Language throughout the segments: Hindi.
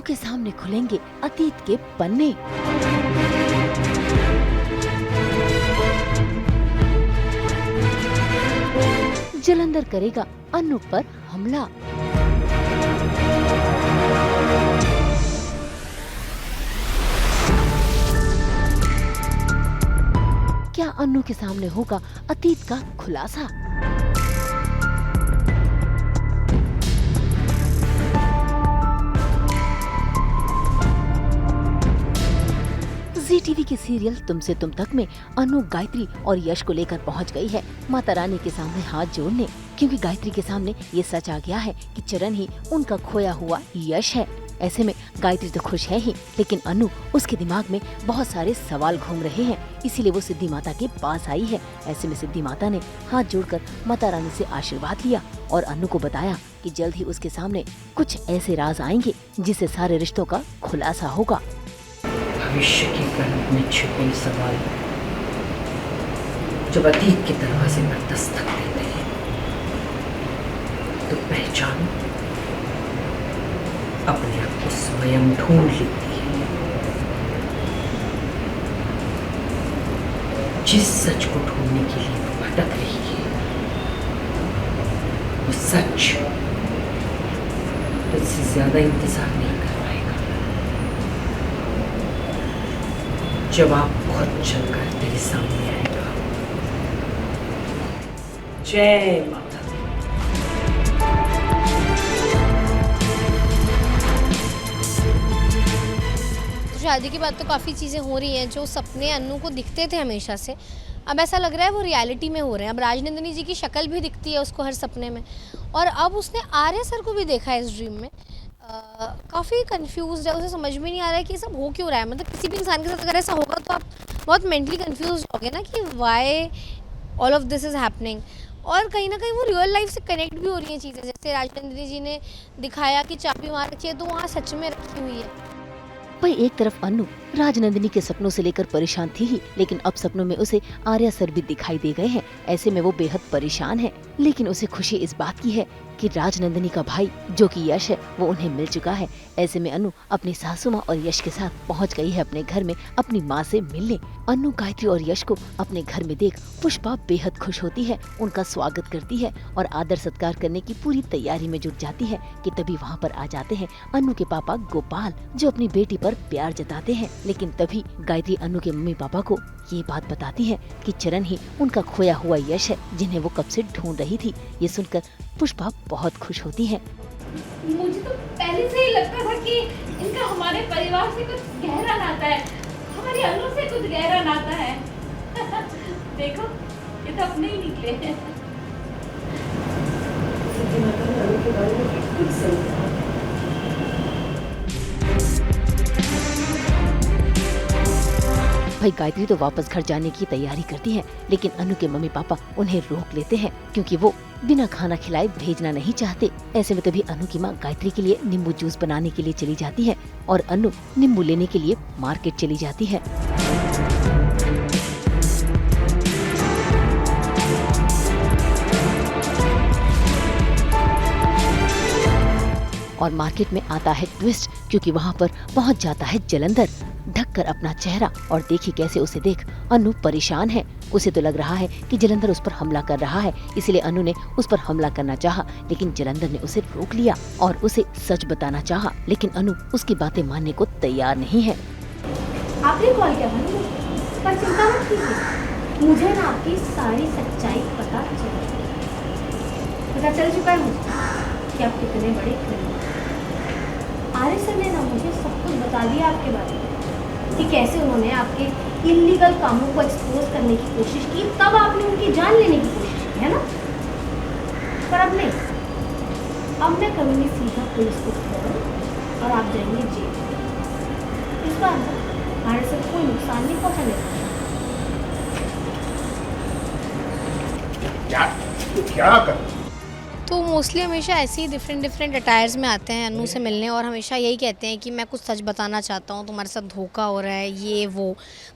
अन्नू के सामने खुलेंगे अतीत के पन्ने। जलंधर करेगा अन्नू पर हमला। क्या अन्नू के सामने होगा अतीत का खुलासा? जी टीवी के सीरियल तुमसे तुम तक में अनु गायत्री और यश को लेकर पहुंच गई है माता रानी के सामने हाथ जोड़ने, क्योंकि गायत्री के सामने ये सच आ गया है कि चरण ही उनका खोया हुआ यश है। ऐसे में गायत्री तो खुश है ही, लेकिन अनु उसके दिमाग में बहुत सारे सवाल घूम रहे हैं, इसीलिए वो सिद्धि माता के पास आई है। ऐसे में सिद्धि माता ने हाथ जोड़कर माता रानी से आशीर्वाद लिया और अनु को बताया कि जल्द ही उसके सामने कुछ ऐसे राज आएंगे जिससे सारे रिश्तों का खुलासा होगा। भविष्य के गर्भ में छिपे सवाल जब अतीत के दरवाजे पर दस्तक देते हैं तो पहचान अपने आप को स्वयं ढूंढ लेती है। जिस सच को ढूंढने के लिए वो भटक रही है, वो सच इससे ज्यादा इंतजार नहीं कर पाएगा। जवाब बहुत चलकर तेरे सामने आएगा। जय माता। शादी के बाद तो काफ़ी चीज़ें हो रही हैं जो सपने अन्नू को दिखते थे हमेशा से, अब ऐसा लग रहा है वो रियलिटी में हो रहे हैं। अब राजनंदिनी जी की शक्ल भी दिखती है उसको हर सपने में, और अब उसने आर्य सर को भी देखा है इस ड्रीम में। काफ़ी कंफ्यूज है, उसे समझ में नहीं आ रहा है कि ये सब हो क्यों रहा है। मतलब किसी भी इंसान के साथ अगर ऐसा होगा तो आप बहुत मेंटली कंफ्यूज होगे ना कि why all of this is happening. और कहीं ना कहीं वो रियल लाइफ से कनेक्ट भी हो रही हैं चीज़ें, जैसे राजनंदिनी जी ने दिखाया कि चाबी वहाँ रखी है तो वहाँ सच में रखी हुई है। वही एक तरफ अनु राजनंदिनी के सपनों से लेकर परेशान थी ही, लेकिन अब सपनों में उसे आर्या सर भी दिखाई दे गए हैं। ऐसे में वो बेहद परेशान है, लेकिन उसे खुशी इस बात की है कि राजनंदिनी का भाई जो कि यश है वो उन्हें मिल चुका है। ऐसे में अनु अपनी सासू माँ और यश के साथ पहुँच गई है अपने घर में अपनी माँ से मिलने। अनु गायत्री और यश को अपने घर में देख पुष्पा बेहद खुश होती है, उनका स्वागत करती है और आदर सत्कार करने की पूरी तैयारी में जुट जाती है कि तभी वहाँ पर आ जाते हैं अनु के पापा गोपाल, जो अपनी बेटी पर प्यार जताते हैं। लेकिन तभी गायत्री अनु के मम्मी पापा को ये बात बताती है कि चरण ही उनका खोया हुआ यश है जिन्हें वो कब से ढूंढ रही थी। ये सुनकर पुष्पा बहुत खुश होती है। मुझे तो पहले से ही लगता था कि इनका हमारे परिवार से कुछ गहरा नाता है, हमारी अनु से कुछ गहरा नाता है। देखो ये तो अपने ही निकले हैं। भाई गायत्री तो वापस घर जाने की तैयारी करती है, लेकिन अनु के मम्मी पापा उन्हें रोक लेते हैं क्योंकि वो बिना खाना खिलाए भेजना नहीं चाहते। ऐसे में तभी अनु की माँ गायत्री के लिए नींबू जूस बनाने के लिए चली जाती है और अनु नींबू लेने के लिए मार्केट चली जाती है। और मार्केट में आता है ट्विस्ट, क्योंकि वहाँ पर पहुँच जाता है जलंधर ढककर अपना चेहरा, और देखिए कैसे उसे देख अनु परेशान है। उसे तो लग रहा है कि जलंधर उस पर हमला कर रहा है, इसलिए अनु ने उस पर हमला करना चाहा, लेकिन जलंधर ने उसे रोक लिया और उसे सच बताना चाहा, लेकिन अनु उसकी बातें मानने को तैयार नहीं है। आपने कॉल किया था पर चिंता मत कीजिए, मुझे ना आपकी सारी सच्चाई पता चल चुका है मुझे कि आप कितने बड़े करीब। आर्य सर ने ना मुझे सब कुछ बता दिया आपके बारे में कि कैसे उन्होंने आपके इल्लीगल कामों को एक्सपोज करने की कोशिश की, तब आपने उनकी जान लेने की कोशिश की है ना। पर अब नहीं, अब मैं करूँगी सीधा पुलिस को फोन और आप जाएंगे जेल। इस बार आर्य सर कोई नुकसान नहीं पहुँचाने वाला। क्या कर तो मोस्टली हमेशा ऐसे ही डिफरेंट अटायर्स में आते हैं अनु से मिलने, और हमेशा यही कहते हैं कि मैं कुछ सच बताना चाहता हूँ, तुम्हारे साथ धोखा हो रहा है ये वो।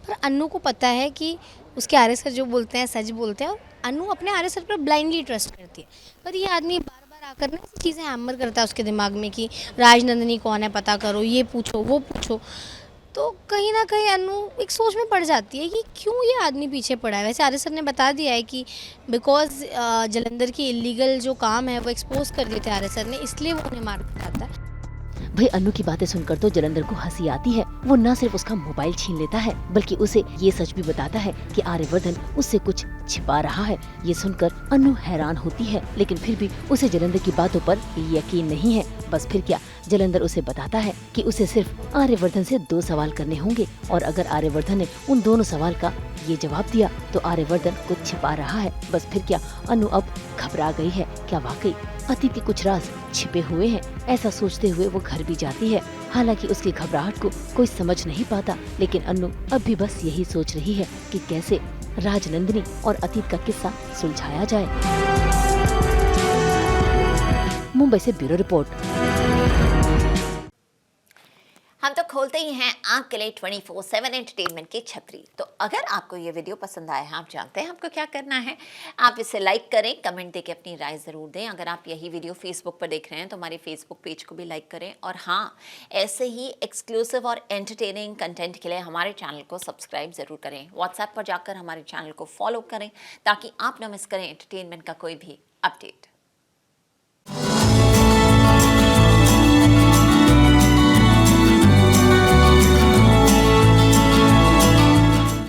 पर अनु को पता है कि उसके आर्य सर जो बोलते हैं सच बोलते हैं, और अनु अपने आर्य सर पर ब्लाइंडली ट्रस्ट करती है। पर ये आदमी बार बार आकर ना ऐसी चीज़ें हैमर करता है उसके दिमाग में कि राजनंदिनी कौन है पता करो, ये पूछो वो पूछो। तो कहीं ना कहीं अनु एक सोच में पड़ जाती है कि क्यों ये आदमी पीछे पड़ा है। वैसे आर्य सर ने बता दिया है कि बिकॉज जलंधर की इलीगल जो काम है वो एक्सपोज कर दिए थे आर्य सर ने, इसलिए वो उन्हें मार दिया है। भाई अनु की बातें सुनकर तो जलंधर को हंसी आती है। वो न सिर्फ उसका मोबाइल छीन लेता है बल्कि उसे ये सच भी बताता है कि आर्यवर्धन उससे कुछ छिपा रहा है। ये सुनकर अनु हैरान होती है, लेकिन फिर भी उसे जलंधर की बातों पर यकीन नहीं है। बस फिर क्या, जलंधर उसे बताता है कि उसे सिर्फ आर्यवर्धन से 2 सवाल करने होंगे और अगर आर्यवर्धन ने उन दोनों सवाल का ये जवाब दिया तो आर्यवर्धन कुछ छिपा रहा है। बस फिर क्या, अनु अब घबरा गई है। क्या वाकई अतीत के कुछ राज छिपे हुए हैं? ऐसा सोचते हुए वो घर भी जाती है। हालांकि उसकी घबराहट को कोई समझ नहीं पाता, लेकिन अनु अब भी बस यही सोच रही है कि कैसे राजनंदिनी और अतीत का किस्सा सुलझाया जाए। मुंबई से ब्यूरो रिपोर्ट। हम तो खोलते ही हैं आपके लिए 24/7 एंटरटेनमेंट की छतरी। तो अगर आपको ये वीडियो पसंद आया है, आप जानते हैं आपको क्या करना है, आप इसे लाइक करें, कमेंट देके अपनी राय ज़रूर दें। अगर आप यही वीडियो फेसबुक पर देख रहे हैं तो हमारे फेसबुक पेज को भी लाइक करें, और हाँ, ऐसे ही एक्सक्लूसिव और एंटरटेनिंग कंटेंट के लिए हमारे चैनल को सब्सक्राइब ज़रूर करें। व्हाट्सएप पर जाकर हमारे चैनल को फॉलो करें ताकि आप ना मिस करें एंटरटेनमेंट का कोई भी अपडेट।